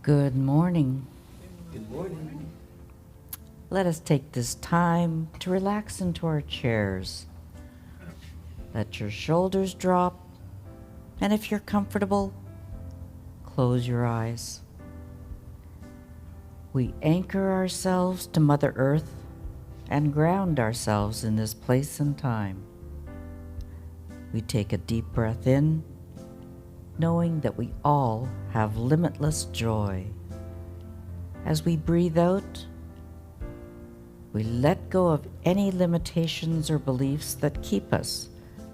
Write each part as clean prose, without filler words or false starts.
Good morning. Good morning. Let us take this time to relax into our chairs. Let your shoulders drop, and if you're comfortable, close your eyes. We anchor ourselves to Mother Earth and ground ourselves in this place and time. We take a deep breath in, knowing that we all have limitless joy. As we breathe out, we let go of any limitations or beliefs that keep us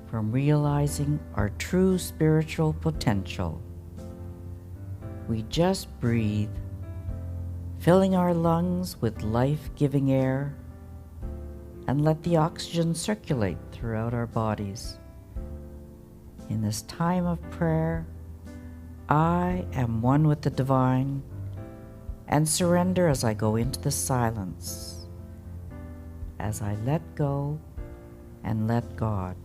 from realizing our true spiritual potential. We just breathe, filling our lungs with life-giving air, and let the oxygen circulate throughout our bodies. In this time of prayer, I am one with the divine and surrender as I go into the silence, as I let go and let God.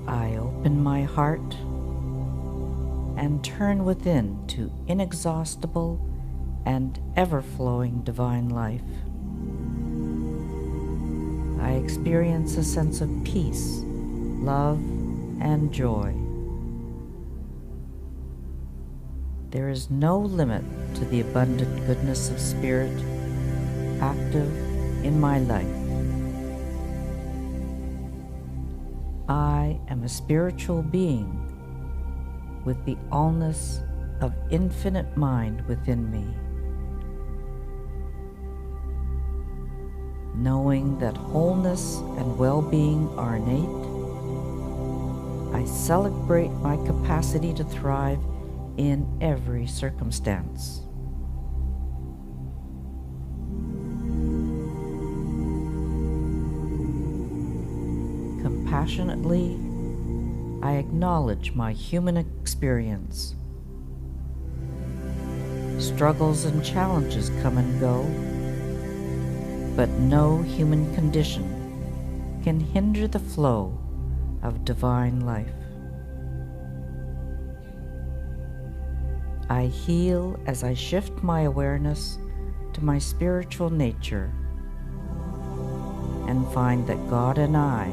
I open my heart and turn within to inexhaustible and ever-flowing divine life. I experience a sense of peace, love, and joy. There is no limit to the abundant goodness of Spirit active in my life. I am a spiritual being with the allness of infinite mind within me. Knowing that wholeness and well-being are innate, I celebrate my capacity to thrive in every circumstance. Compassionately, I acknowledge my human experience. Struggles and challenges come and go, but no human condition can hinder the flow of divine life. I heal as I shift my awareness to my spiritual nature and find that God and I,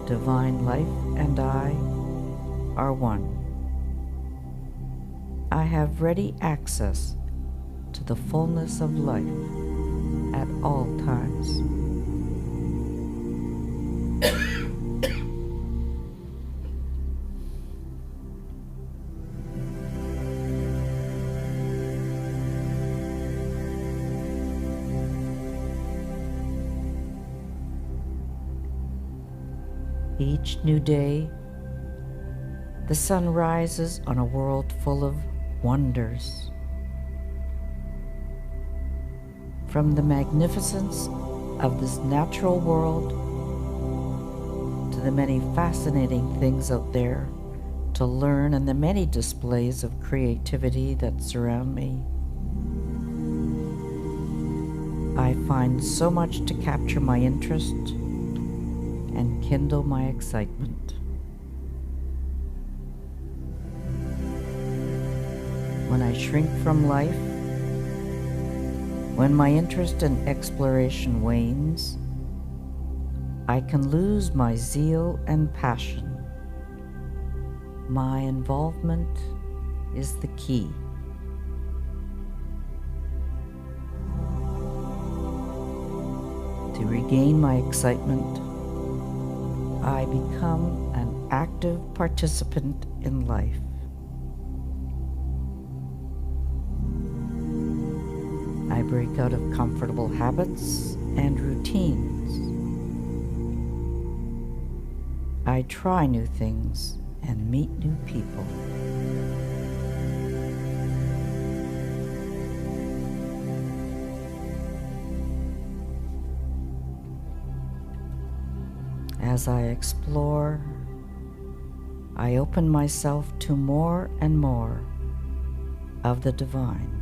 divine life and I, are one. I have ready access to the fullness of life at all times. Each new day, the sun rises on a world full of wonders. From the magnificence of this natural world to the many fascinating things out there to learn and the many displays of creativity that surround me, I find so much to capture my interest and kindle my excitement. When I shrink from life, when my interest in exploration wanes, I can lose my zeal and passion. My involvement is the key. To regain my excitement, I become an active participant in life. I break out of comfortable habits and routines. I try new things and meet new people. As I explore, I open myself to more and more of the divine.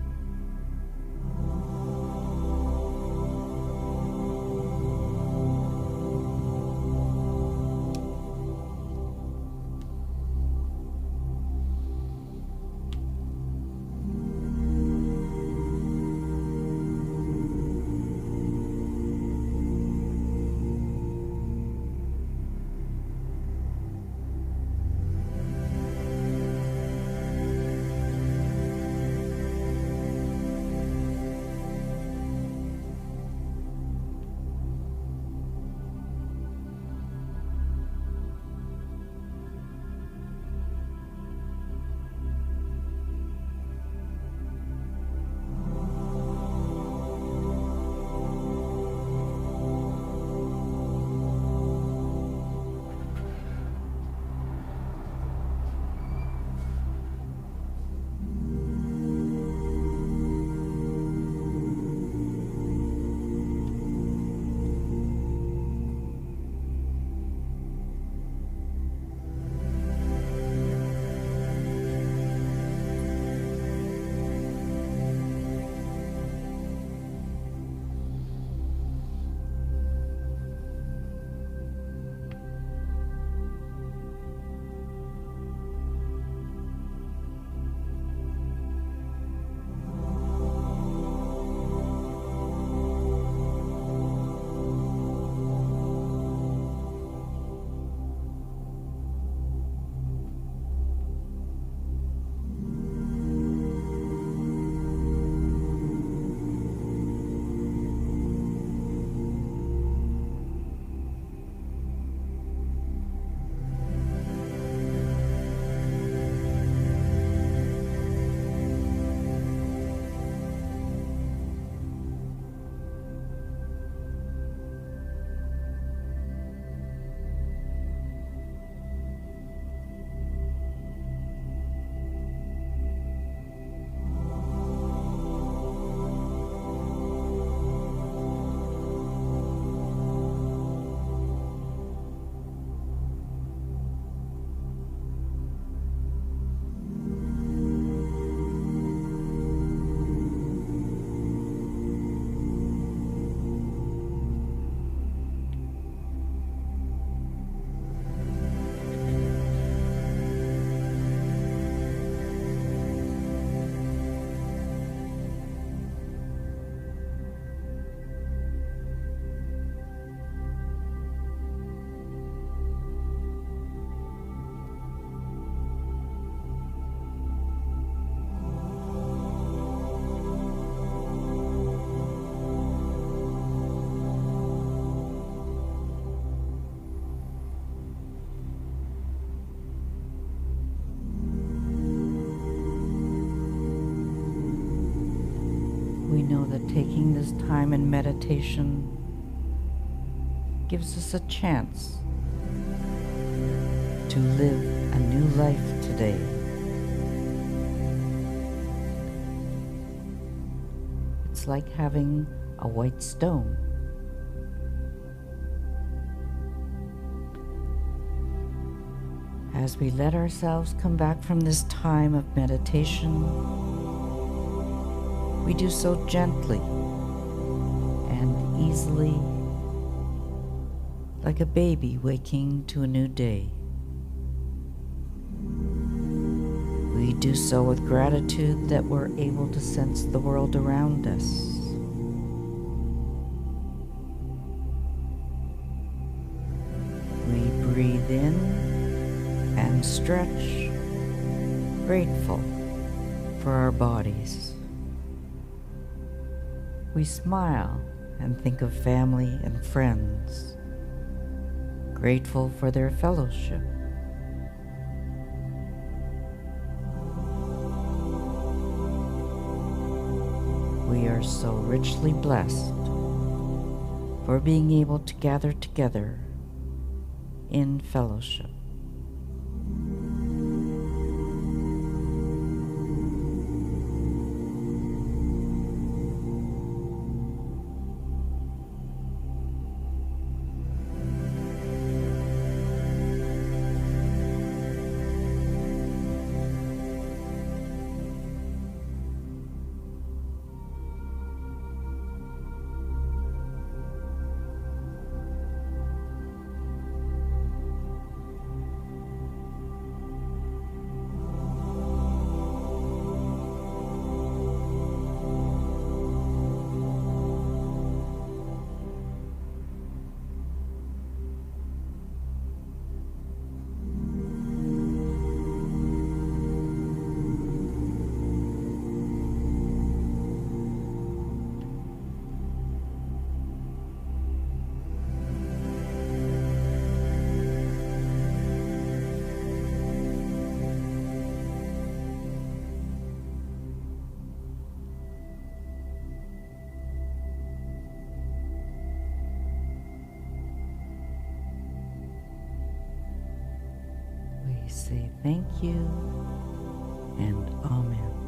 We know that taking this time in meditation gives us a chance to live a new life today. It's like having a white stone. As we let ourselves come back from this time of meditation, we do so gently and easily, like a baby waking to a new day. We do so with gratitude that we're able to sense the world around us. We breathe in and stretch, grateful for our bodies. We smile and think of family and friends, grateful for their fellowship. We are so richly blessed for being able to gather together in fellowship. say thank you and amen.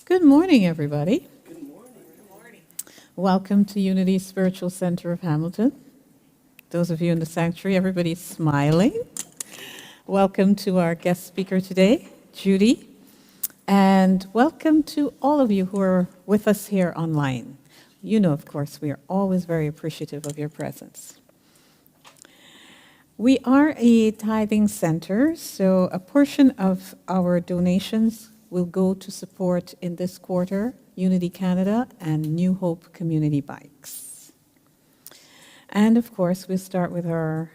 Good morning, everybody. Good morning. Good morning. Welcome to Unity Spiritual Center of Hamilton. Those of you in the sanctuary, everybody's smiling. Welcome to our guest speaker today, Judi. And welcome to all of you who are with us here online. You know, of course, we are always very appreciative of your presence. We are a tithing center, so a portion of our donations will go to support in this quarter Unity Canada and New Hope Community Bikes. And of course, we'll start with our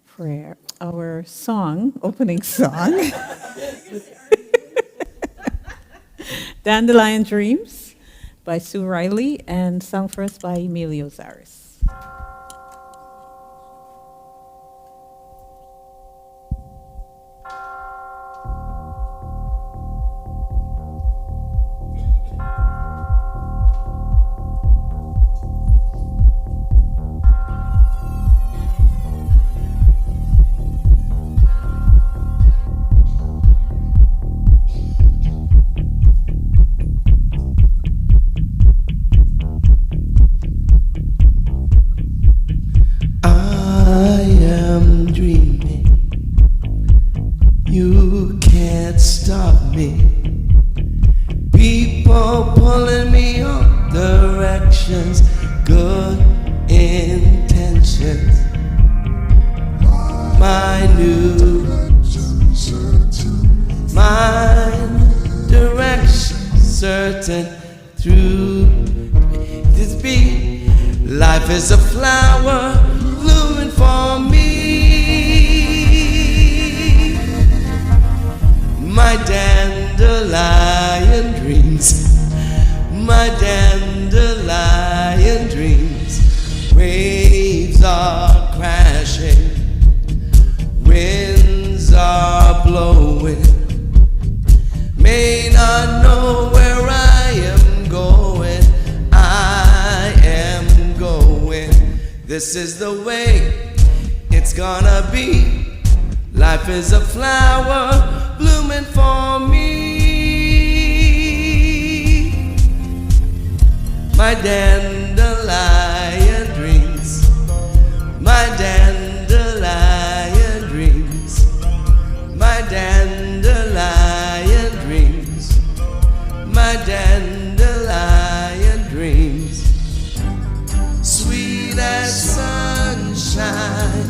prayer, our song, opening song. Dandelion Dreams by Sue Riley and sung for us by Emilio Zaris. Life is a flower blooming for me. My dandelion dreams, my dandelion dreams. Waves are crashing, winds are blowing. May not know where I am going. This is the way it's gonna be. Life is a flower blooming for me. My dandelion dreams, my dandelion dreams, my dandelion dreams, my dandelion dreams. Sweet as sunshine,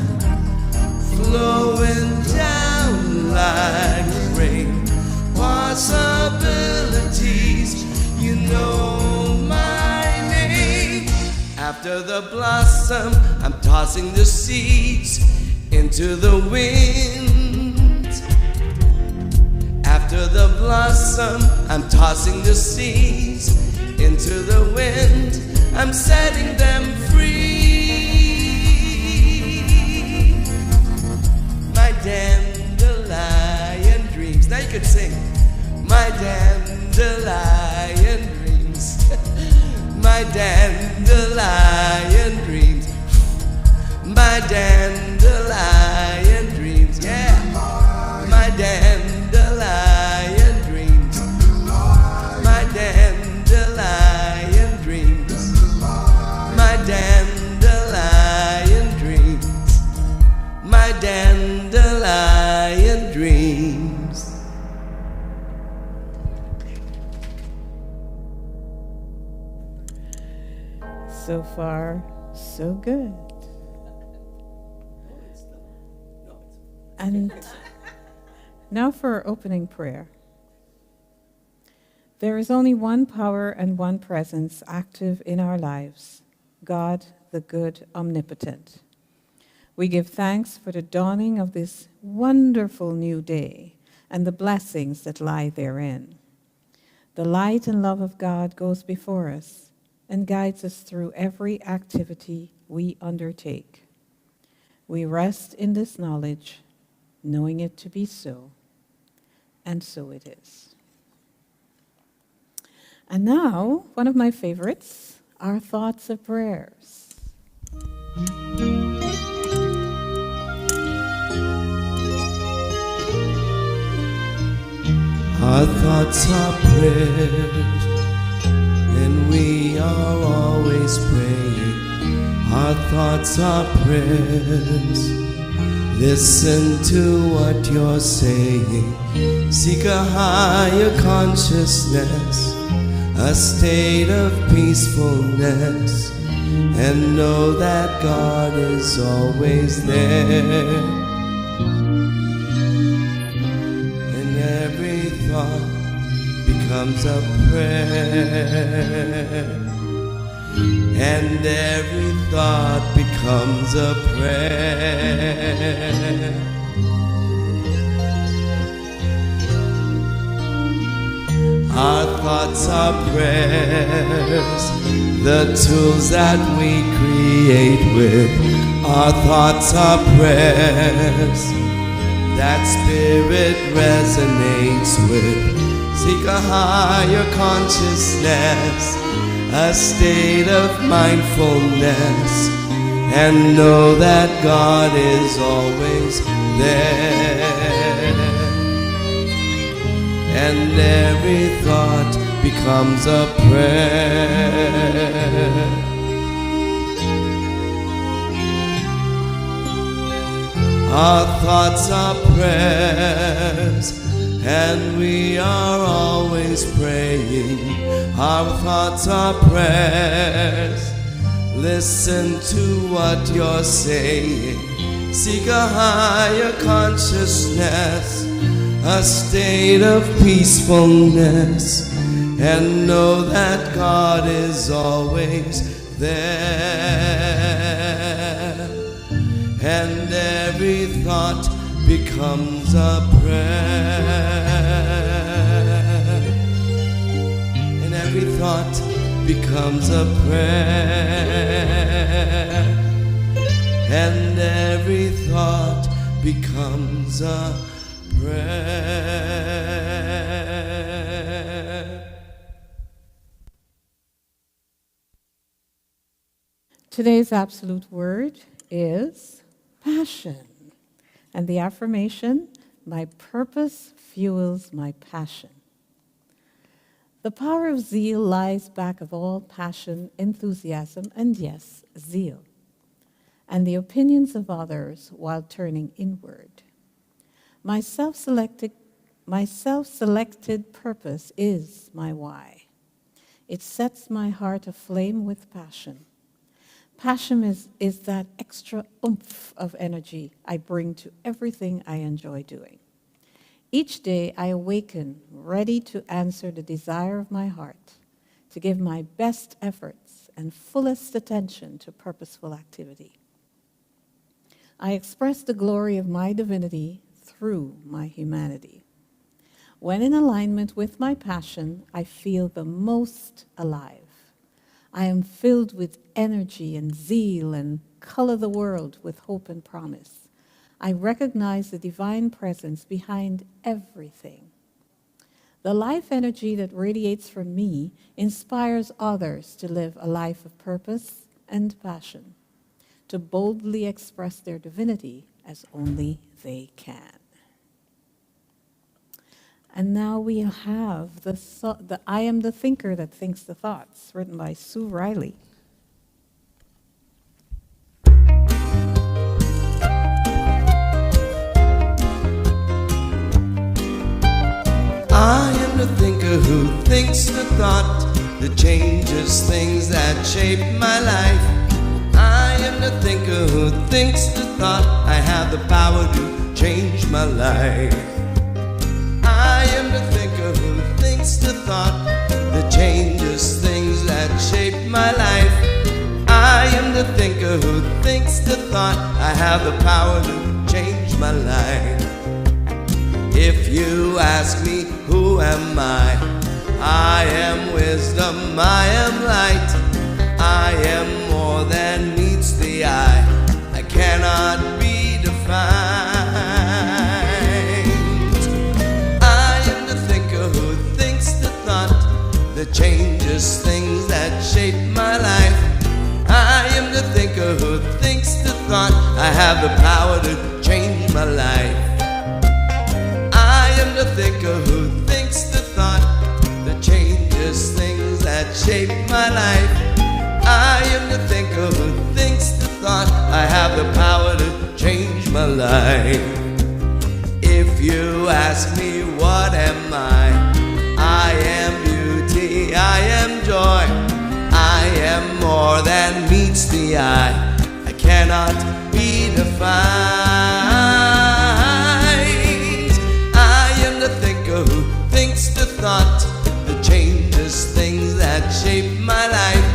flowing down like rain. Possibilities, you know my name. After the blossom, I'm tossing the seeds into the wind. After the blossom, I'm tossing the seeds into the wind. I'm setting them free. My dandelion dreams. Now you can sing. My dandelion dreams. My dandelion dreams. My dandelion dreams. Yeah. My dandelion dreams. My dandelion dreams. My dandelion dreams, my dandelion dreams. So far, so good. And now for our opening prayer. There is only one power and one presence active in our lives, God, the good, omnipotent. We give thanks for the dawning of this wonderful new day and the blessings that lie therein. The light and love of God goes before us and guides us through every activity we undertake. We rest in this knowledge, knowing it to be so, and so it is. And now, one of my favorites, our thoughts of prayers. Our thoughts are prayers, and we are always praying. Our thoughts are prayers. Listen to what you're saying. Seek a higher consciousness, a state of peacefulness, and know that God is always there. And every thought becomes a prayer, and every thought becomes a prayer. Our thoughts are prayers, the tools that we create with. Our thoughts are prayers that spirit resonates with. Seek a higher consciousness, a state of mindfulness, and know that God is always there. And every thought becomes a prayer. Our thoughts are prayers, and we are always praying. Our thoughts are prayers. Listen to what you're saying. Seek a higher consciousness, a state of peacefulness, and know that God is always there. And every thought becomes a prayer, and every thought becomes a prayer, and every thought becomes a prayer. Today's absolute word is passion. And the affirmation, my purpose fuels my passion. The power of zeal lies back of all passion, enthusiasm, and yes, zeal, and the opinions of others while turning inward. My self-selected purpose is my why. It sets my heart aflame with passion. Passion is that extra oomph of energy I bring to everything I enjoy doing. Each day I awaken ready to answer the desire of my heart, to give my best efforts and fullest attention to purposeful activity. I express the glory of my divinity through my humanity. When in alignment with my passion, I feel the most alive. I am filled with energy and zeal and color the world with hope and promise. I recognize the divine presence behind everything. The life energy that radiates from me inspires others to live a life of purpose and passion, to boldly express their divinity as only they can. And now we have the I Am the Thinker That Thinks the Thoughts, written by Sue Riley. I am the thinker who thinks the thought that changes things that shape my life. I am the thinker who thinks the thought. I have the power to change my life. I am the thinker who thinks the thought that changes things that shape my life. I am the thinker who thinks the thought. I have the power to change my life. If you ask me, who am I am wisdom, I am light. I am more than meets the eye. I cannot be defined. I am the thinker who thinks the thought that changes things that shape my life. I am the thinker who thinks the thought. I have the power to change my life. I am the thinker who thinks shape my life. I am the thinker who thinks the thought. I have the power to change my life. If you ask me what am I am beauty, I am joy, I am more than meets the eye. I cannot be defined. I am the thinker who thinks the thought that changes things that shape my life.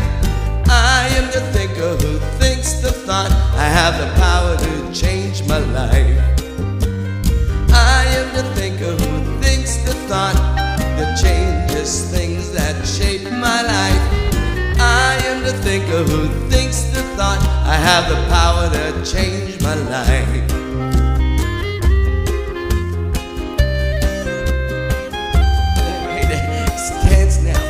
I am the thinker who thinks the thought. I have the power to change my life. I am the thinker who thinks the thought that changes things that shape my life. I am the thinker who thinks the thought. I have the power to change my life. Dance now.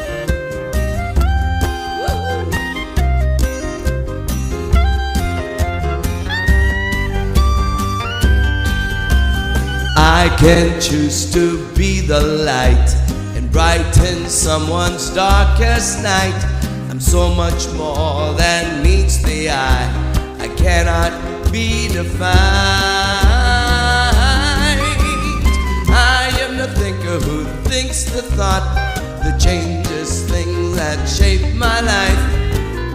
I can choose to be the light and brighten someone's darkest night. I'm so much more than meets the eye. I cannot be defined. I am the thinker who thinks the thought that changes things that shape my life.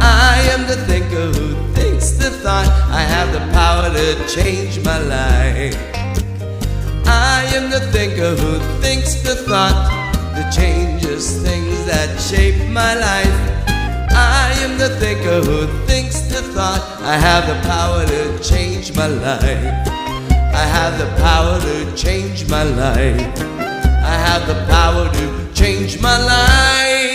I am the thinker who thinks the thought. I have the power to change my life. I am the thinker who thinks the thought that changes things that shape my life. I am the thinker who thinks the thought. I have the power to change my life. I have the power to change my life. I have the power to change my life.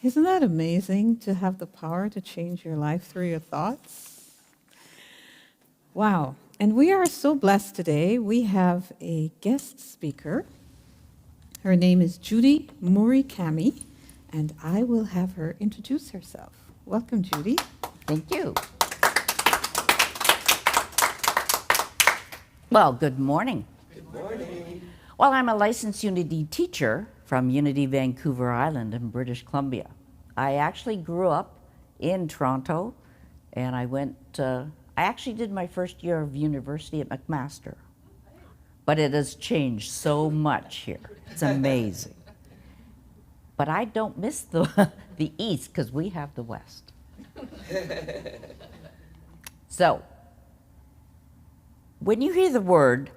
Isn't that amazing to have the power to change your life through your thoughts? Wow. And we are so blessed today. We have a guest speaker. Her name is Judi Muricami, and I will have her introduce herself. Welcome, Judi. Thank you. Well, good morning. Good morning. Well, I'm a licensed Unity teacher from Unity Vancouver Island in British Columbia. I actually grew up in Toronto, and I actually did my first year of university at McMaster. But it has changed so much here. It's amazing. But I don't miss the East because we have the West. So, when you hear the word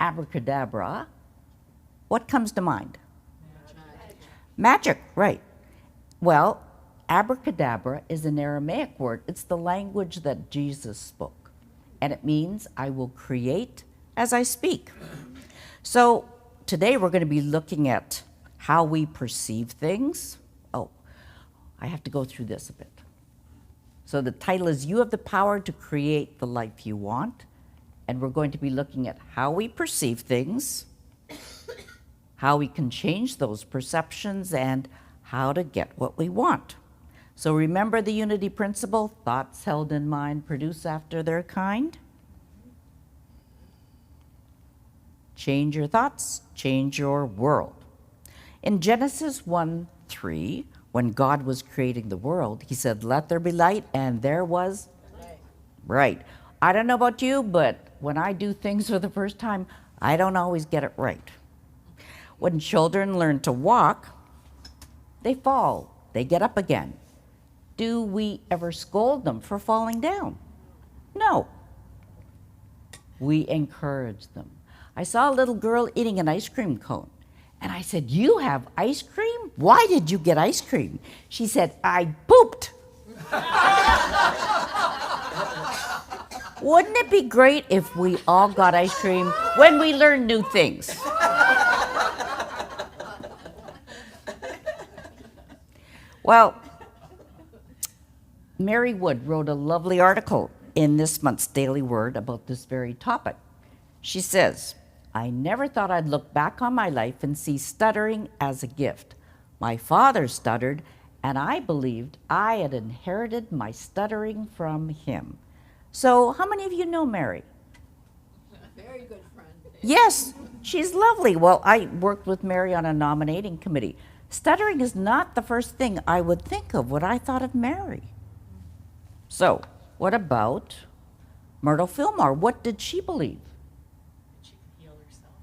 abracadabra, what comes to mind? Magic, right. Well, abracadabra is an Aramaic word. It's the language that Jesus spoke. And it means I will create as I speak. So today we're going to be looking at how we perceive things. Oh, I have to go through this a bit. So the title is You Have the Power to Create the Life You Want. And we're going to be looking at how we perceive things, how we can change those perceptions, and how to get what we want. So remember the unity principle, thoughts held in mind produce after their kind. Change your thoughts, change your world. In Genesis 1:3, when God was creating the world, he said, let there be light, and there was light. Right. I don't know about you, but when I do things for the first time, I don't always get it right. When children learn to walk, they fall, they get up again. Do we ever scold them for falling down? No. We encourage them. I saw a little girl eating an ice cream cone, and I said, you have ice cream? Why did you get ice cream? She said, I pooped. Wouldn't it be great if we all got ice cream when we learn new things? Well, Mary Wood wrote a lovely article in this month's Daily Word about this very topic. She says, I never thought I'd look back on my life and see stuttering as a gift. My father stuttered, and I believed I had inherited my stuttering from him. So how many of you know Mary? Very good friend. Yes, she's lovely. Well, I worked with Mary on a nominating committee. Stuttering is not the first thing I would think of when I thought of Mary. So, what about Myrtle Fillmore? What did she believe? She could heal herself.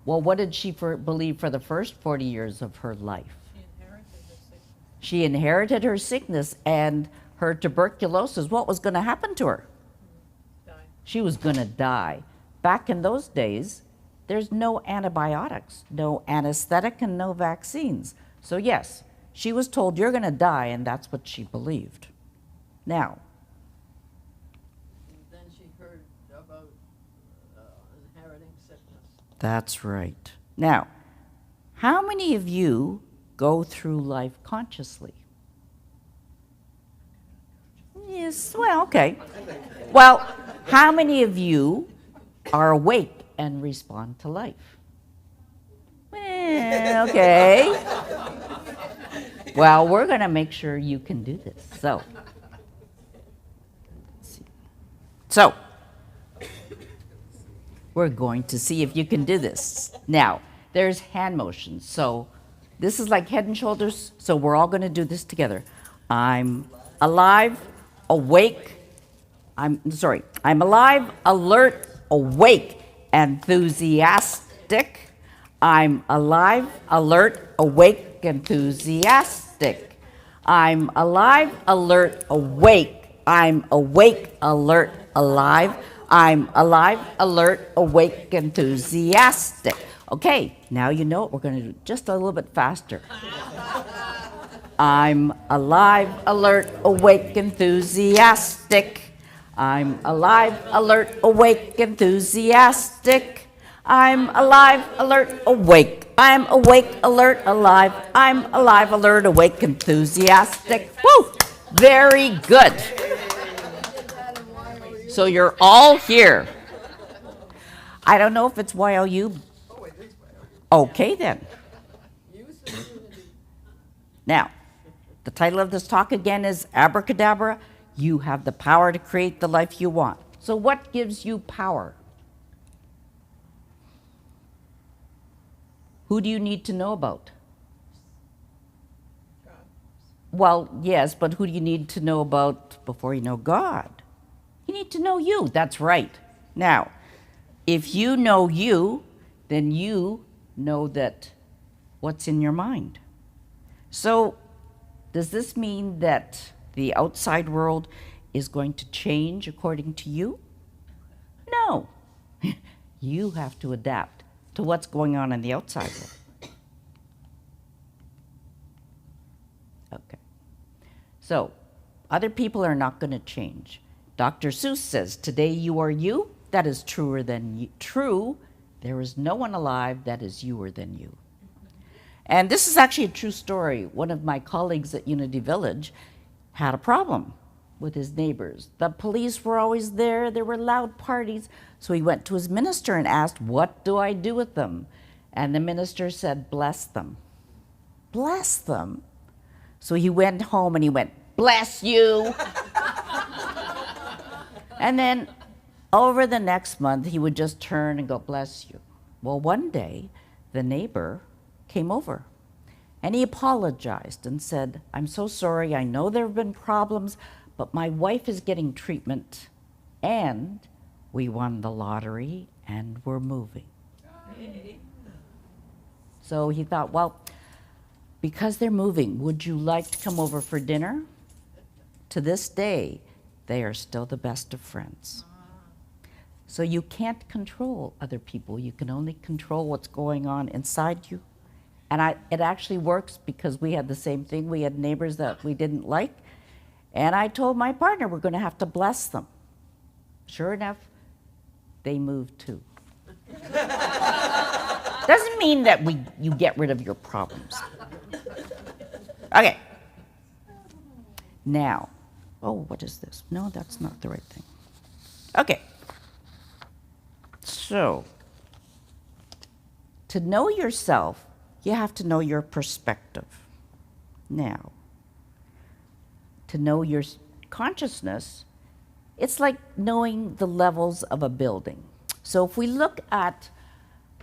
Well, what did she believe for the first 40 years of her life? She inherited her sickness and her tuberculosis. What was going to happen to her? Die. She was going to die. Back in those days, there's no antibiotics, no anesthetic, and no vaccines. So yes, she was told, you're going to die, and that's what she believed. Now, And then she heard about inheriting sickness. that's right. Now, how many of you go through life consciously? Yes, well, okay. Well, how many of you are awake and respond to life? Well, okay. Well, we're going to make sure you can do this. So, we're going to see if you can do this. Now, there's hand motions. So, this is like head and shoulders. So, we're all going to do this together. I'm alive, awake. I'm alive, alert, awake, enthusiastic. I'm alive, alert, awake, enthusiastic. I'm alive, alert, awake. I'm awake, alert, alive. I'm alive, alert, awake, enthusiastic. Okay, now you know it. We're going to do just a little bit faster. I'm alive, alert, awake, enthusiastic. I'm alive, alert, awake, enthusiastic. I'm alive, alert, awake. I'm awake, alert, alive. I'm alive, alert, awake, enthusiastic. Woo! Very good. So you're all here. I don't know if it's YLU. Okay then. Now, the title of this talk again is Abracadabra. You have the power to create the life you want. So what gives you power? Who do you need to know about? God. Well, yes, but who do you need to know about before you know God? You need to know you. That's right. Now, if you know you, then you know that what's in your mind. So, does this mean that the outside world is going to change according to you? No. You have to adapt to what's going on in the outside world. Okay. So, other people are not going to change. Dr. Seuss says, today you are you. That is truer than you. True. There is no one alive that is youer than you. And this is actually a true story. One of my colleagues at Unity Village had a problem with his neighbors. The police were always there. There were loud parties. So he went to his minister and asked, what do I do with them? And the minister said, bless them. Bless them? So he went home and he went, bless you. And then over the next month, he would just turn and go, bless you. Well, one day, the neighbor came over and he apologized and said, I'm so sorry. I know there have been problems, but my wife is getting treatment and we won the lottery and we're moving. So he thought, well, because they're moving, would you like to come over for dinner? To this day, they are still the best of friends. So you can't control other people. You can only control what's going on inside you. And it actually works because we had the same thing. We had neighbors that we didn't like. And I told my partner we're going to have to bless them. Sure enough, they moved too. Doesn't mean that you get rid of your problems. Okay. Now, oh, what is this? No, that's not the right thing. Okay. So, to know yourself, you have to know your perspective. Now, to know your consciousness, it's like knowing the levels of a building. So if we look at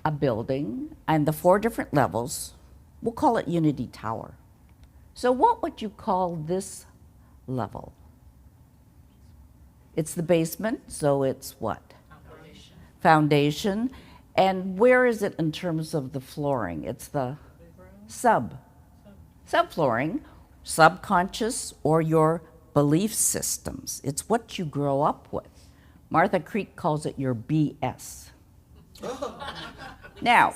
a building and the 4 different levels, we'll call it Unity Tower. So what would you call this level? It's the basement, so it's what? Foundation. Foundation. And where is it in terms of the flooring? It's the subflooring, subconscious, or your belief systems. It's what you grow up with. Martha Creek calls it your BS. Now,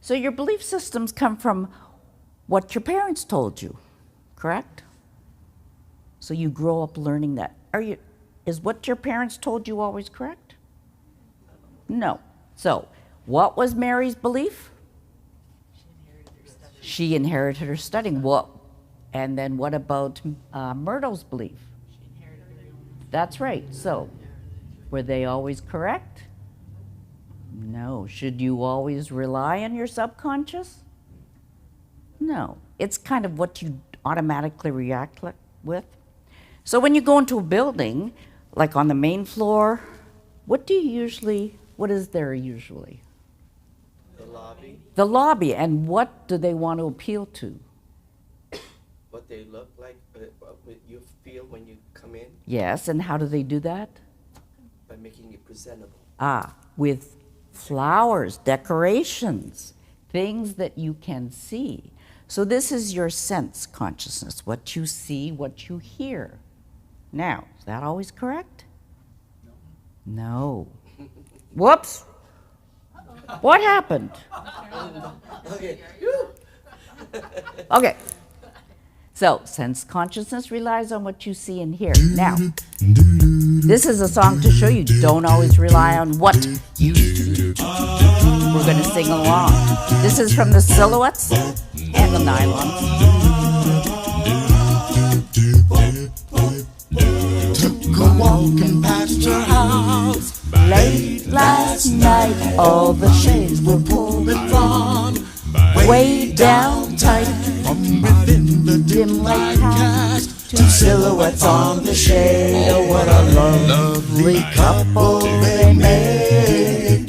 so your belief systems come from what your parents told you, correct? So you grow up learning that. Is what your parents told you always correct? No. So, what was Mary's belief? She inherited her studying. What? And then what about Myrtle's belief? That's right. So, were they always correct? No. Should you always rely on your subconscious? No. It's kind of what you automatically react with. So when you go into a building, like on the main floor, what is there usually? The lobby. The lobby. And what do they want to appeal to? What they look like, what you feel when you come in. Yes, and how do they do that? By making it presentable. With flowers, decorations, things that you can see. So this is your sense consciousness, what you see, what you hear. Now, is that always correct? No. Whoops. What happened? Okay. Okay. So, sense consciousness relies on what you see and hear. Now, this is a song to show you don't always rely on what you see. We're going to sing along. This is from the Silhouettes and the Nylons. Took a walking past your house Late last night, all the shades were pulled and drawn way down tight. from within the Dim light cast two two silhouettes on the shade. Oh, what a lovely couple they made.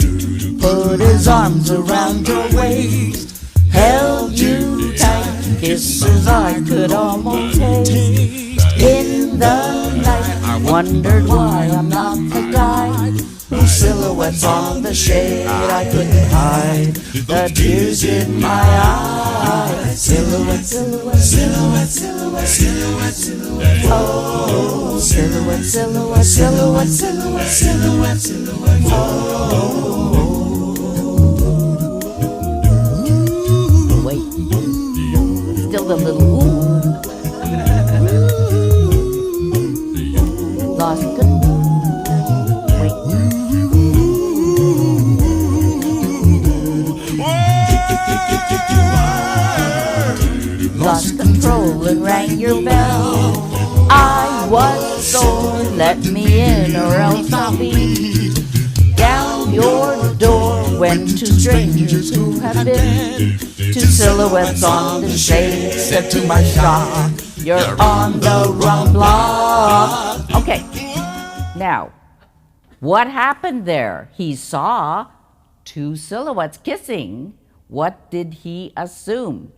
Put his arms around your waist, held you tight, kisses I could almost taste. In the night, I wondered why I'm not the guy whose silhouettes on the shade I couldn't hide. The tears in my eyes. Silhouette, silhouette, silhouette, silhouette, silhouette, silhouette. Oh, silhouette, silhouette, silhouette, silhouette, silhouette, silhouette. Oh. Wait, still the little ooh. Lost control. Lost control and rang your bell. I was sore, let me in or else I'll be down your door. When two strangers who have been two silhouettes on the shade said to my shock, you're on the wrong block. Okay, now, what happened there? He saw two silhouettes kissing. What did he assume?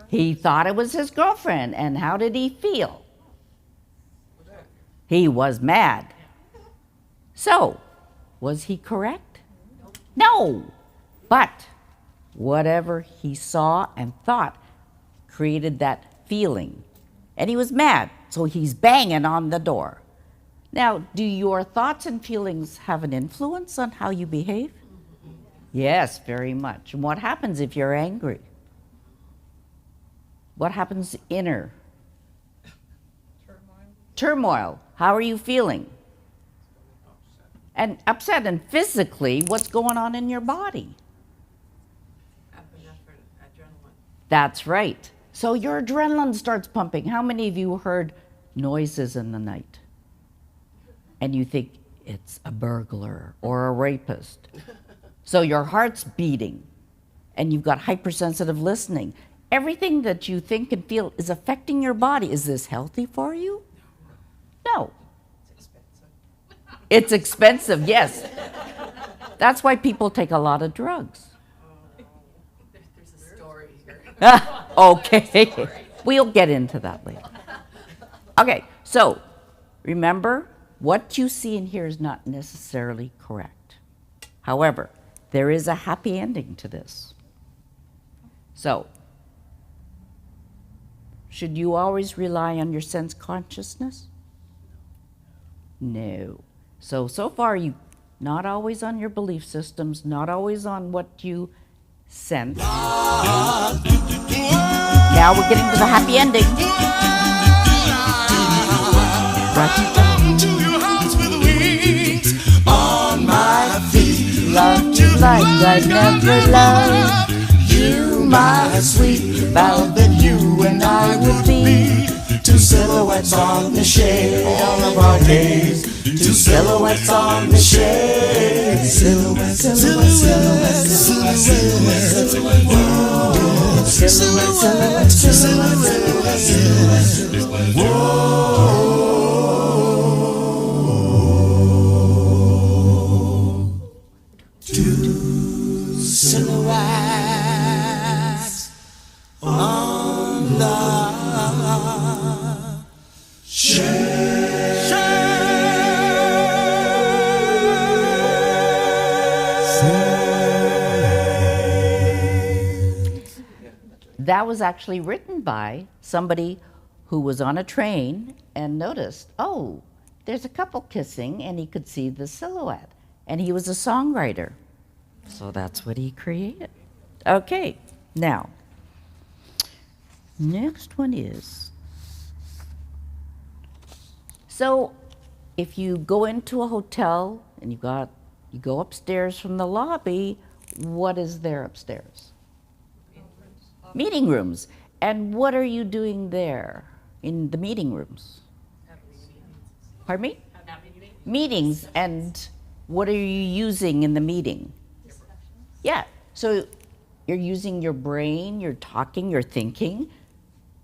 He thought it was his girlfriend. And how did he feel? He was mad. So, was he correct? No. But whatever he saw and thought created that feeling. And he was mad, so he's banging on the door. Now, do your thoughts and feelings have an influence on how you behave? Yes, very much. And what happens if you're angry? What happens inner? Turmoil. How are you feeling? And upset. And physically, what's going on in your body? That's right. So your adrenaline starts pumping. How many of you heard noises in the night? And you think it's a burglar or a rapist. So your heart's beating and you've got hypersensitive listening. Everything that you think and feel is affecting your body. Is this healthy for you? No. It's expensive, yes. That's why people take a lot of drugs. There's a story here. Okay, we'll get into that later. Okay, so remember, what you see and hear is not necessarily correct. However, there is a happy ending to this. So, should you always rely on your sense consciousness? No. So far, you not always on your belief systems, not always on what you sense. Now we're getting to the happy ending. Come to your house with wings on my feet. Love you like I never loved you, my sweet. Vowed that you and I would be Two silhouettes on the shade of our days. Two silhouettes on the shade. Silhouettes, silhouettes, silhouettes, silhouettes, silhouettes, silhouettes, silhouettes. Whoa. Two silhouettes on the That was actually written by somebody who was on a train and noticed, oh, there's a couple kissing, and he could see the silhouette. And he was a songwriter. So that's what he created. Okay, now, next one is, so if you go into a hotel and you go upstairs from the lobby, what is there upstairs? Meeting rooms. And what are you doing there in the meeting rooms? Pardon me? Meetings. And what are you using in the meeting? Yeah. So you're using your brain, you're talking, you're thinking.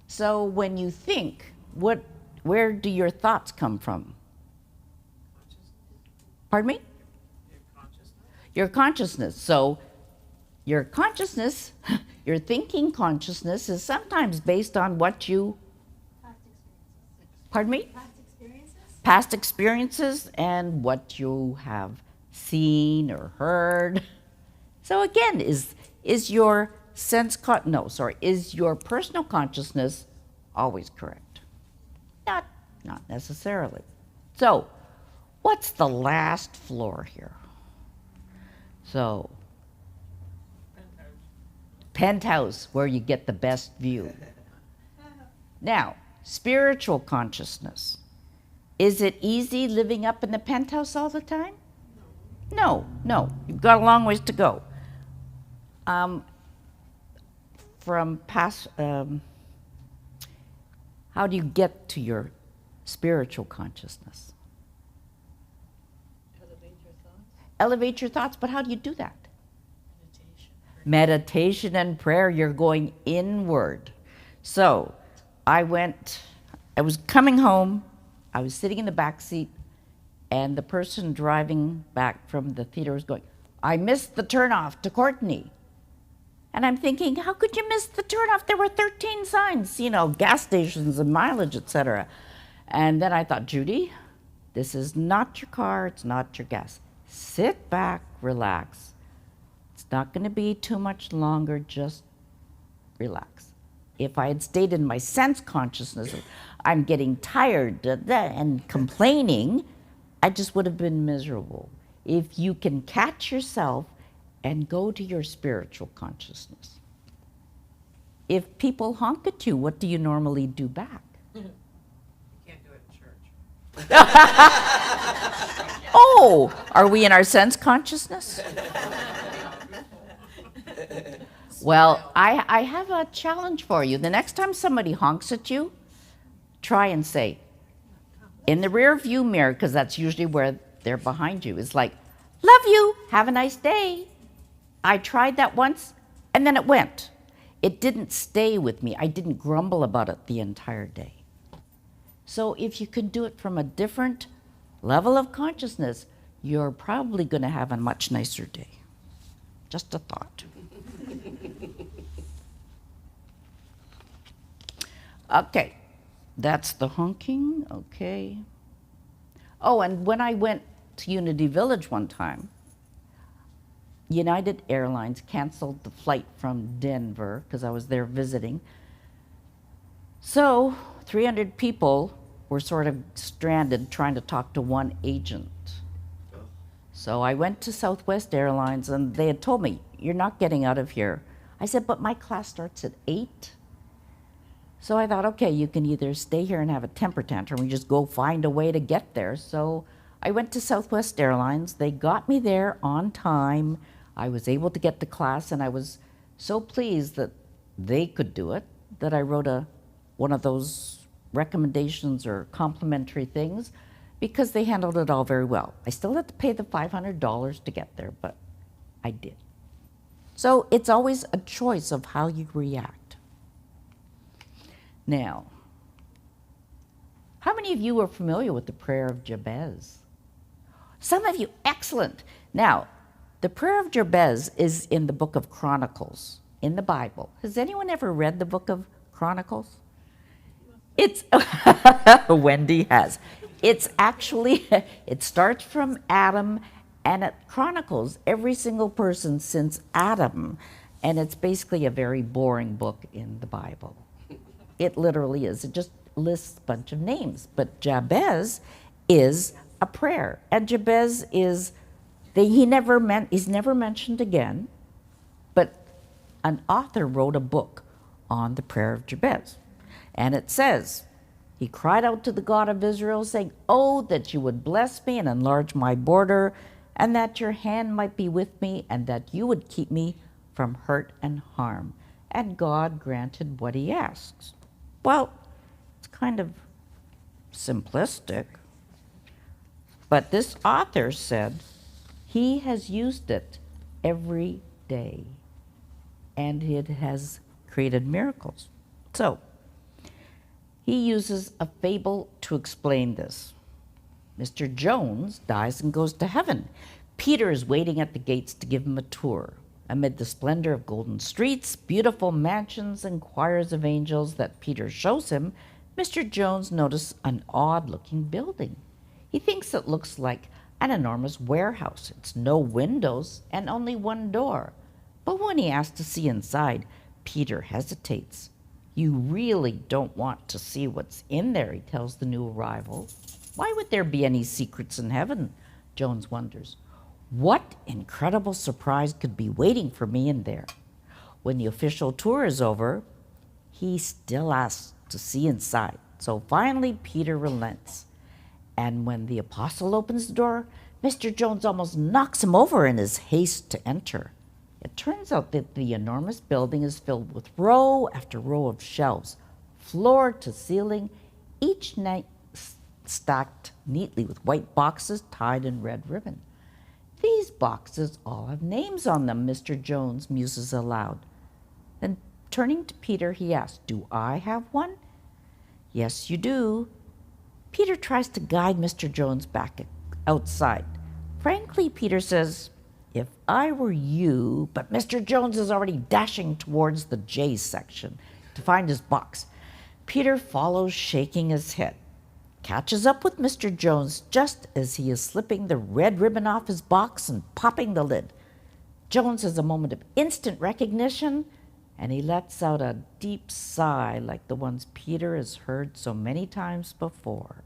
So when you think, where do your thoughts come from? Pardon me? Your consciousness. So your consciousness, your thinking consciousness is sometimes based on what you... Pardon me? Past experiences? Past experiences and what you have seen or heard. So again, is your is your personal consciousness always correct? Not necessarily. So, what's the last floor here? So, penthouse, where you get the best view. Now, spiritual consciousness. Is it easy living up in the penthouse all the time? No. You've got a long ways to go. From past, how do you get to your spiritual consciousness? Elevate your thoughts, but how do you do that? Meditation and prayer, you're going inward. So I was coming home, I was sitting in the back seat, and the person driving back from the theater was going, I missed the turnoff to Courtney. And I'm thinking, how could you miss the turnoff? There were 13 signs, gas stations and mileage, etc. And then I thought, Judi, this is not your car, it's not your gas. Sit back, relax. It's not going to be too much longer, just relax. If I had stayed in my sense consciousness, I'm getting tired and complaining, I just would have been miserable. If you can catch yourself and go to your spiritual consciousness. If people honk at you, what do you normally do back? You can't do it in church. Oh, are we in our sense consciousness? Well, I have a challenge for you. The next time somebody honks at you, try and say, in the rear view mirror, because that's usually where they're behind you, is like, love you, have a nice day. I tried that once, and then it went. It didn't stay with me. I didn't grumble about it the entire day. So if you could do it from a different level of consciousness, you're probably going to have a much nicer day. Just a thought. Okay, that's the honking, okay. Oh, and when I went to Unity Village one time, United Airlines canceled the flight from Denver because I was there visiting. So 300 people were sort of stranded trying to talk to one agent. So I went to Southwest Airlines and they had told me, you're not getting out of here. I said, but my class starts at 8. So I thought, okay, you can either stay here and have a temper tantrum or you just go find a way to get there. So I went to Southwest Airlines. They got me there on time. I was able to get to class, and I was so pleased that they could do it that I wrote one of those recommendations or complimentary things because they handled it all very well. I still had to pay the $500 to get there, but I did. So it's always a choice of how you react. Now, how many of you are familiar with the prayer of Jabez? Some of you, excellent. Now, the prayer of Jabez is in the book of Chronicles in the Bible. Has anyone ever read the book of Chronicles? It's, Wendy has. It's actually, it starts from Adam and it chronicles every single person since Adam. And it's basically a very boring book in the Bible. It literally is. It just lists a bunch of names. But Jabez is a prayer. And Jabez is, he's never mentioned again, but an author wrote a book on the prayer of Jabez. And it says, he cried out to the God of Israel, saying, oh, that you would bless me and enlarge my border, and that your hand might be with me, and that you would keep me from hurt and harm. And God granted what he asks. Well, it's kind of simplistic, but this author said he has used it every day, and it has created miracles. So, he uses a fable to explain this. Mr. Jones dies and goes to heaven. Peter is waiting at the gates to give him a tour. Amid the splendor of golden streets, beautiful mansions, and choirs of angels that Peter shows him, Mr. Jones notices an odd-looking building. He thinks it looks like an enormous warehouse. It's no windows and only one door. But when he asks to see inside, Peter hesitates. You really don't want to see what's in there, he tells the new arrival. Why would there be any secrets in heaven? Jones wonders. What incredible surprise could be waiting for me in there? When the official tour is over, he still asks to see inside. So finally, Peter relents. And when the apostle opens the door, Mr. Jones almost knocks him over in his haste to enter. It turns out that the enormous building is filled with row after row of shelves, floor to ceiling, each stacked neatly with white boxes tied in red ribbon. These boxes all have names on them, Mr. Jones muses aloud. Then turning to Peter, he asks, do I have one? Yes, you do. Peter tries to guide Mr. Jones back outside. Frankly, Peter says, if I were you, but Mr. Jones is already dashing towards the J section to find his box. Peter follows, shaking his head, catches up with Mr. Jones just as he is slipping the red ribbon off his box and popping the lid. Jones has a moment of instant recognition, and he lets out a deep sigh like the ones Peter has heard so many times before.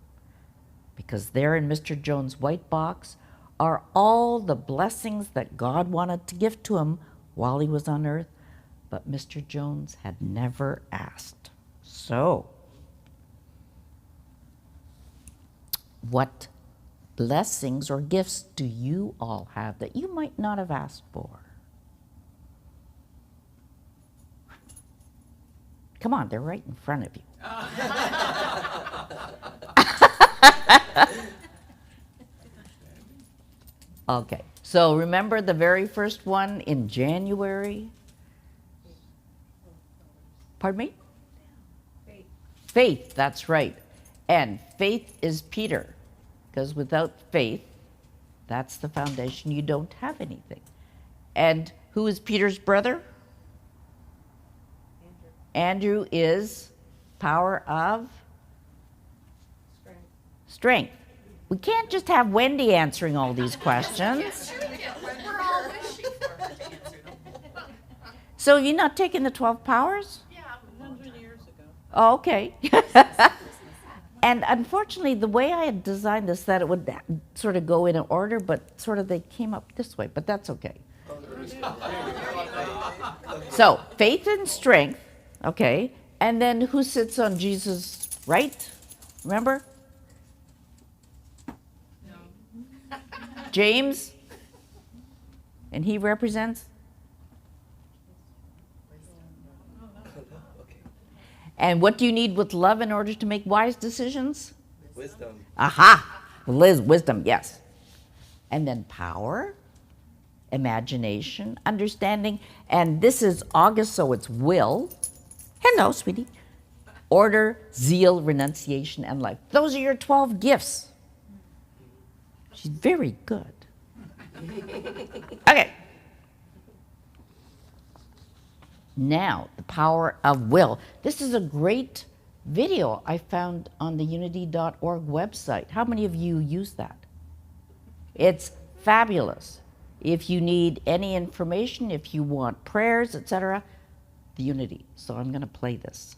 Because there in Mr. Jones' white box are all the blessings that God wanted to give to him while he was on earth, but Mr. Jones had never asked. So, what blessings or gifts do you all have that you might not have asked for? Come on, they're right in front of you. Okay, so remember the very first one in January? Pardon me? Faith. Faith, that's right. And faith is Peter, because without faith, That's the foundation. You don't have anything. And who is Peter's brother? Andrew is power of strength. We can't just have Wendy answering all these questions. We're all wishing for her to answer them. So you're not taking the 12 powers? Yeah, 100 years ago. Oh, okay. And unfortunately, the way I had designed this, that it would sort of go in an order, but sort of they came up this way, but that's okay. So, faith and strength, okay, and then who sits on Jesus' right? Remember? No. James? And he represents? And what do you need with love in order to make wise decisions? Wisdom. Aha! Liz, wisdom, yes. And then power, imagination, understanding, and this is August, so it's will. Hello, sweetie. Order, zeal, renunciation, and life. Those are your 12 gifts. She's very good. Okay. Now, the power of will. This is a great video I found on the unity.org website. How many of you use that? It's fabulous. If you need any information, if you want prayers, etc., the Unity. So I'm going to play this.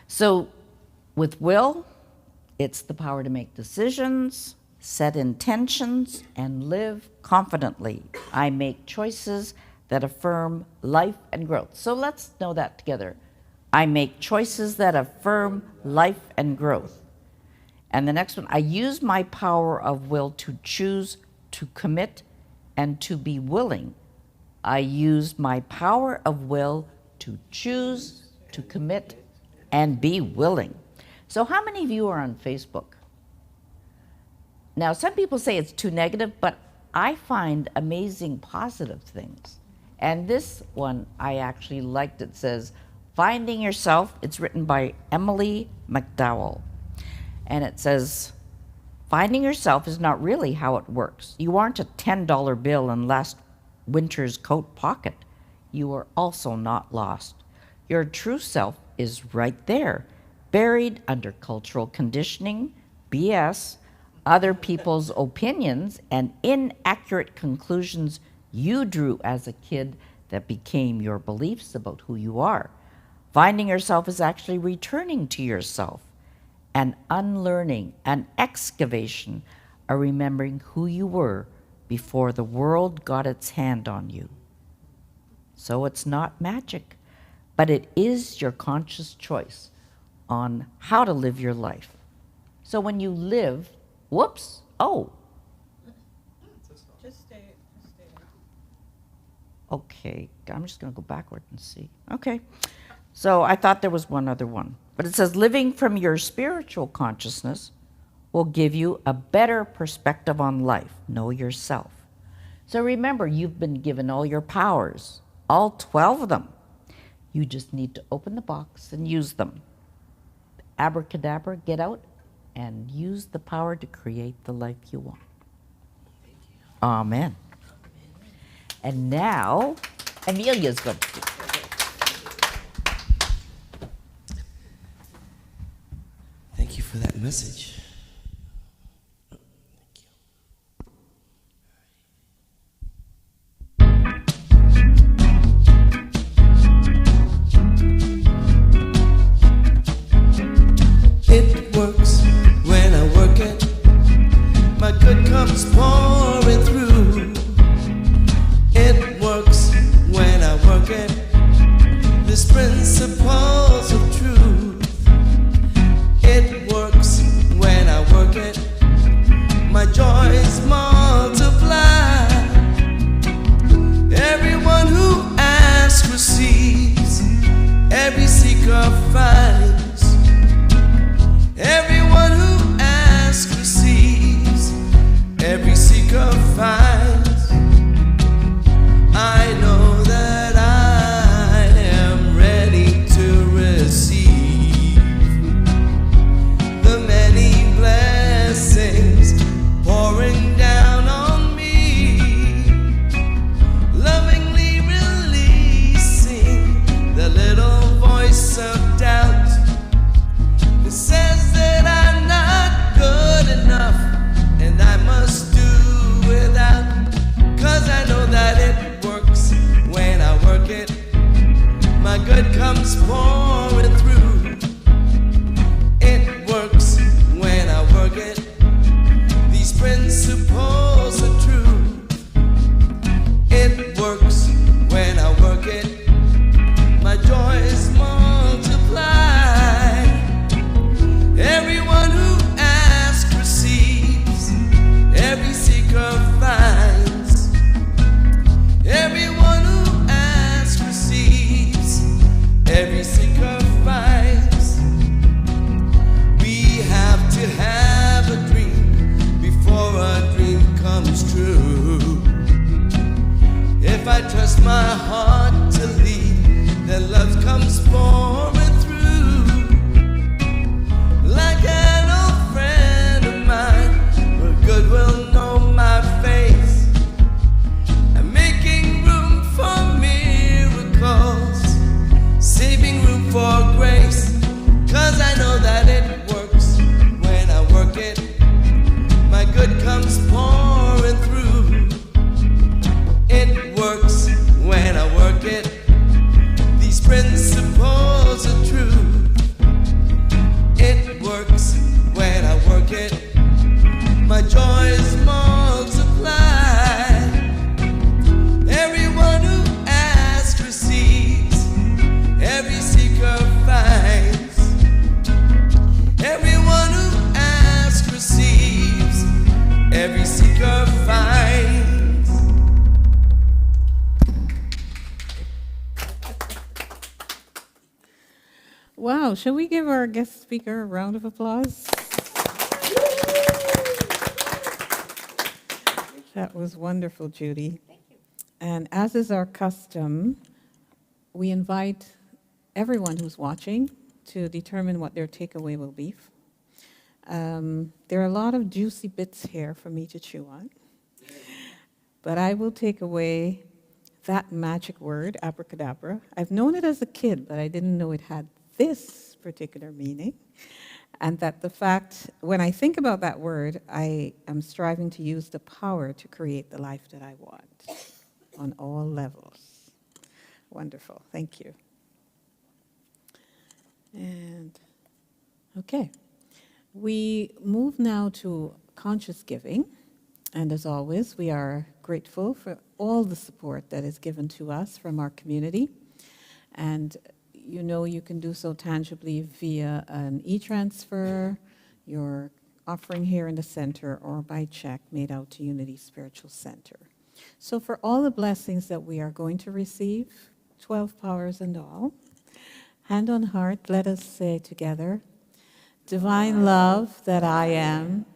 So with will, it's the power to make decisions, set intentions, and live confidently. I make choices that affirm life and growth. So let's know that together. I make choices that affirm life and growth. And the next one, I use my power of will to choose, to commit, and to be willing. I use my power of will to choose, to commit, and be willing. So how many of you are on Facebook? Now, some people say it's too negative, but I find amazing positive things. And this one I actually liked. It says, Finding Yourself. It's written by Emily McDowell. And it says, finding yourself is not really how it works. You aren't a $10 bill in last winter's coat pocket. You are also not lost. Your true self is right there, buried under cultural conditioning, BS, other people's opinions, and inaccurate conclusions you drew as a kid that became your beliefs about who you are. Finding yourself is actually returning to yourself, an unlearning, an excavation, a remembering who you were before the world got its hand on you. So it's not magic, but it is your conscious choice on how to live your life. So when you live, whoops, oh. Just stay. Okay, I'm just going to go backward and see. Okay, so I thought there was one other one. But it says, living from your spiritual consciousness will give you a better perspective on life. Know yourself. So remember, you've been given all your powers, all 12 of them. You just need to open the box and use them. Abracadabra, get out and use the power to create the life you want. Amen. And now, Amelia's going to speak. message. It works when I work it. My good comes pouring through. It works when I work it. This principles of truth. It works when I work it. My joys multiply. Everyone who asks receives. Every seeker finds. Everyone who asks receives. Every seeker finds. I know that I am ready to receive the many blessings pouring down on me, lovingly releasing the little voice of doubt that says that I'm not good enough and I must do without. 'Cause I know that it works when I work it. My good comes pouring through. It works when I work it. These principles are true. It works when I work it. My joys multiply. Everyone who asks receives. Every seeker finds. Everyone who asks receives. Every seeker finds. We have to have a dream before a dream comes true. If I trust my heart to lead, then love comes pouring through. Like an old friend of mine, where good will know my face, and making room for miracles, saving room for grace. 'Cause I know that it works when I work it. My good comes pouring through. It works when I work it. These principles are true. It works when I work it. My joys multiply. Everyone who asks receives. Every seeker finds. Everyone who asks receives. Every seeker finds. Wow, shall we give our guest speaker a round of applause? That was wonderful, Judi. Thank you. And as is our custom, we invite everyone who's watching to determine what their takeaway will be. There are a lot of juicy bits here for me to chew on, but I will take away that magic word, abracadabra. I've known it as a kid, but I didn't know it had this particular meaning. And that the fact, when I think about that word, I am striving to use the power to create the life that I want on all levels. Wonderful, thank you. And, okay. We move now to conscious giving. And as always, we are grateful for all the support that is given to us from our community. And you know you can do so tangibly via an e-transfer, your offering here in the center, or by check made out to Unity Spiritual Center. So for all the blessings that we are going to receive, 12 powers and all, hand on heart, let us say together, divine love that I am,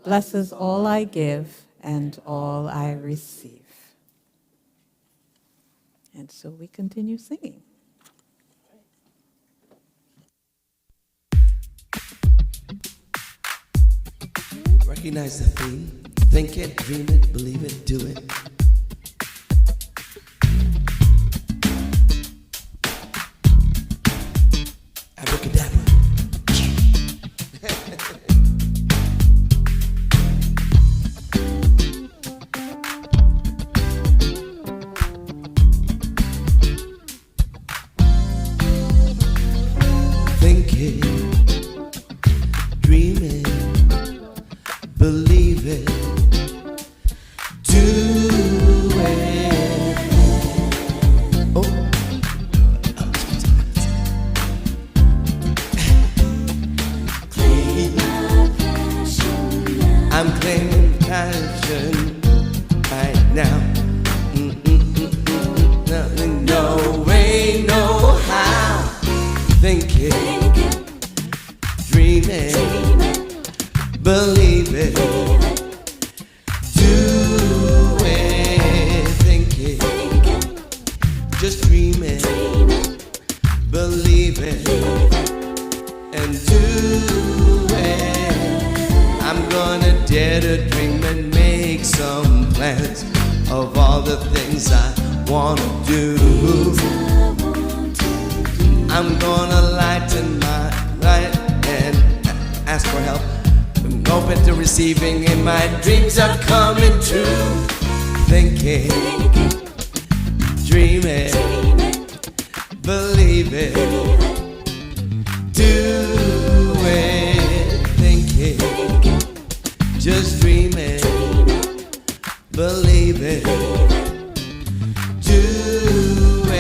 blesses all I give and all I receive. And so we continue singing. Recognize the theme. Think it, dream it, believe it, do it. Abracadabra. I'm claiming passion right now. Nothing, no way, no how. Thinking, dreaming, believe it, do it. Thinking, just dreaming, believe it, and do it. I'm gonna dare to dream and make some plans of all the things I wanna do. I'm gonna lighten my light and ask for help. I'm open to receiving, and my dreams are coming true. Thinking, dreaming, believe it, do it. Thinking, just dreaming, believe it, do it.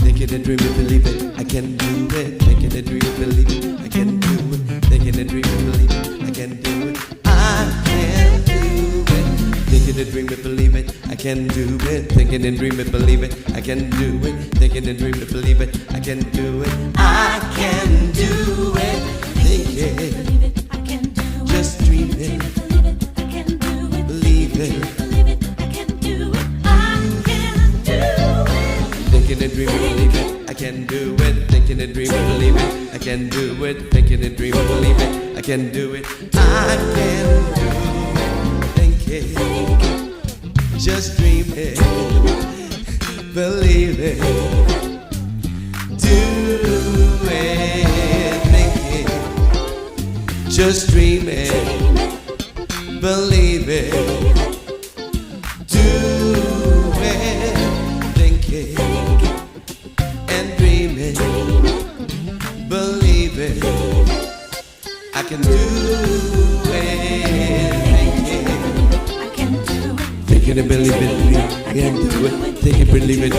Thinking and dreaming, believe it, I can do it. Thinking and dreaming, believe it, I can do it. Thinking and dreaming, believe it, I can do it. I can do it. Thinking and dreaming, believe it, I can do it. Thinking and dreaming, believe it, I can do it. Thinking and dreaming, believe it, I can do it. I can do it. Thinking, just dream it, believe it. Thinking and dreaming, believe it, I can do it. Thinking and dreaming, believe it, I can do it. Thinking and dreaming, believe it, I can do it. I can do it. Thinking, just dream it, believe it, do it. Thinking, just dream it, believe it, do it. Thinking and dreaming, believe it, I can do it. Thinking and believe it, I can do it. Thinking, believe it, I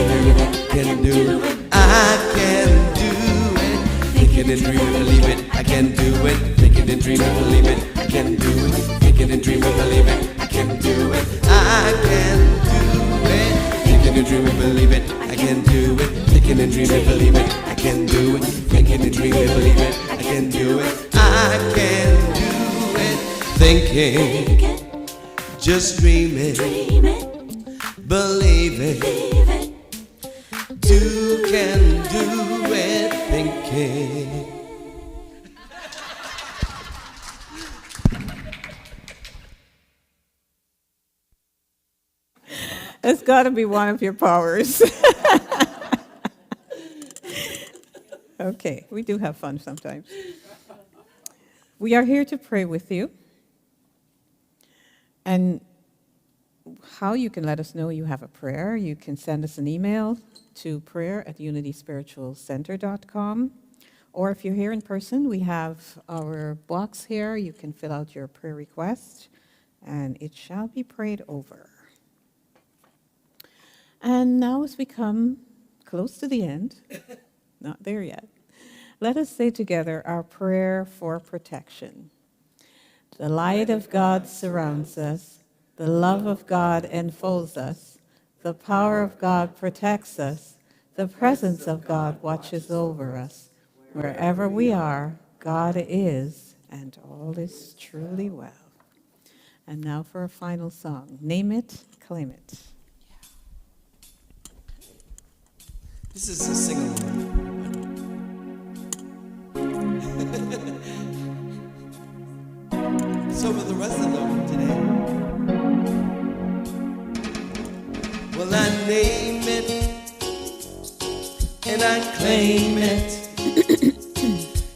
can do it. I can do it. Thinking and dreaming, believe it, I can do it. Thinking and dreaming, believe it, I can do it. Thinking and dreaming, believe it, I can do it. I can do it. Thinking and dreaming, believe it, I can do it. Thinking and dreaming, believe it, I can do it. Thinking and dreaming, believe it, I can do it. I can do it. Thinking, just dream it, believe it, you can do it. Thinking. It's got to be one of your powers. Okay, we do have fun sometimes. We are here to pray with you. And how you can let us know you have a prayer, you can send us an email to prayer@unityspiritualcenter.com. Or if you're here in person, we have our box here. You can fill out your prayer request, and it shall be prayed over. And now as we come close to the end, not there yet, let us say together our prayer for protection. The light of God surrounds us. The love of God enfolds us. The power of God protects us. The presence of God watches over us. Wherever we are, God is, and all is truly well. And now for a final song. Name it, claim it. This is a sing-along. So for the rest of them today. Well, I name it and I claim it,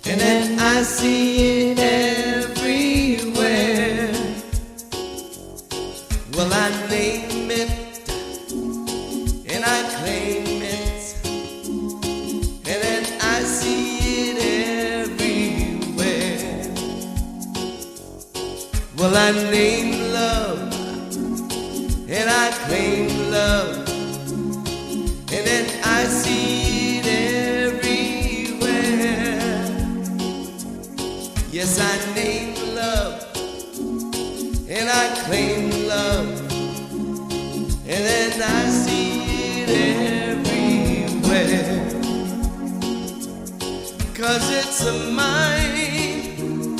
and then I see it everywhere. Well, I name it and I claim it, and then I see it everywhere. Well, I name love and I claim love, Yes, I name love, and I claim love, and then I see it everywhere. 'Cause it's a mine,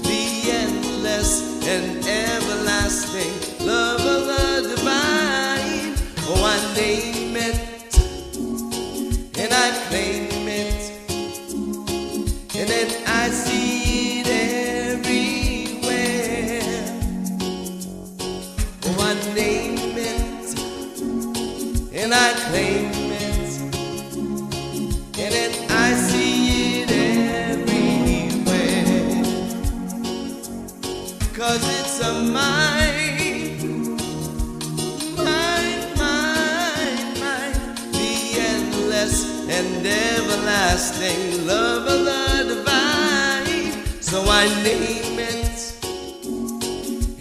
the endless and everlasting love of the divine. Oh, I name it, and I claim it, and then I see it everywhere. Oh, I name it, and I claim it, and then I see it everywhere. 'Cause it's a mine, the endless and everlasting love of the divine. So I name it,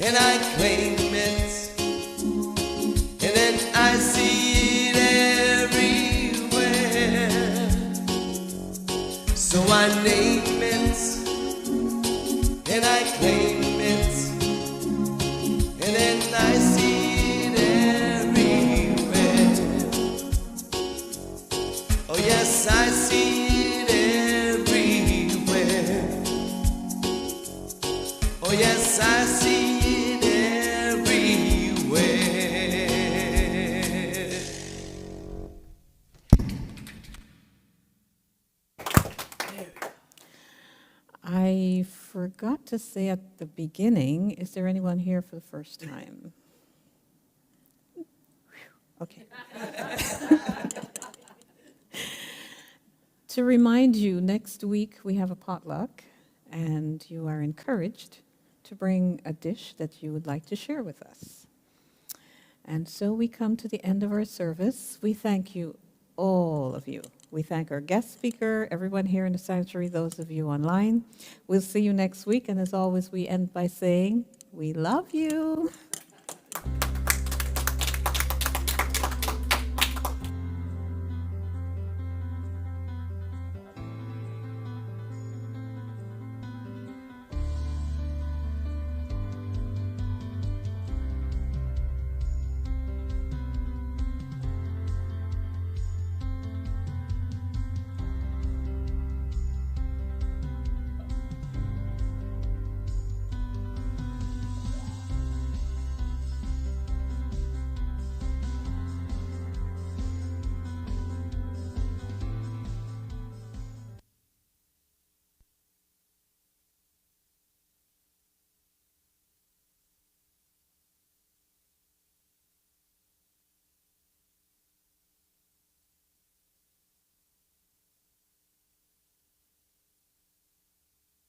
and I claim it, and then I see it everywhere. So I name it, and I claim it, and then I see it everywhere. Oh yes, I see it everywhere. Oh yes, I see it everywhere. I forgot to say at the beginning, is there anyone here for the first time? Okay. To remind you, next week we have a potluck, and you are encouraged to bring a dish that you would like to share with us. And so we come to the end of our service. We thank you, all of you. We thank our guest speaker, everyone here in the sanctuary, those of you online. We'll see you next week, and as always, we end by saying, we love you.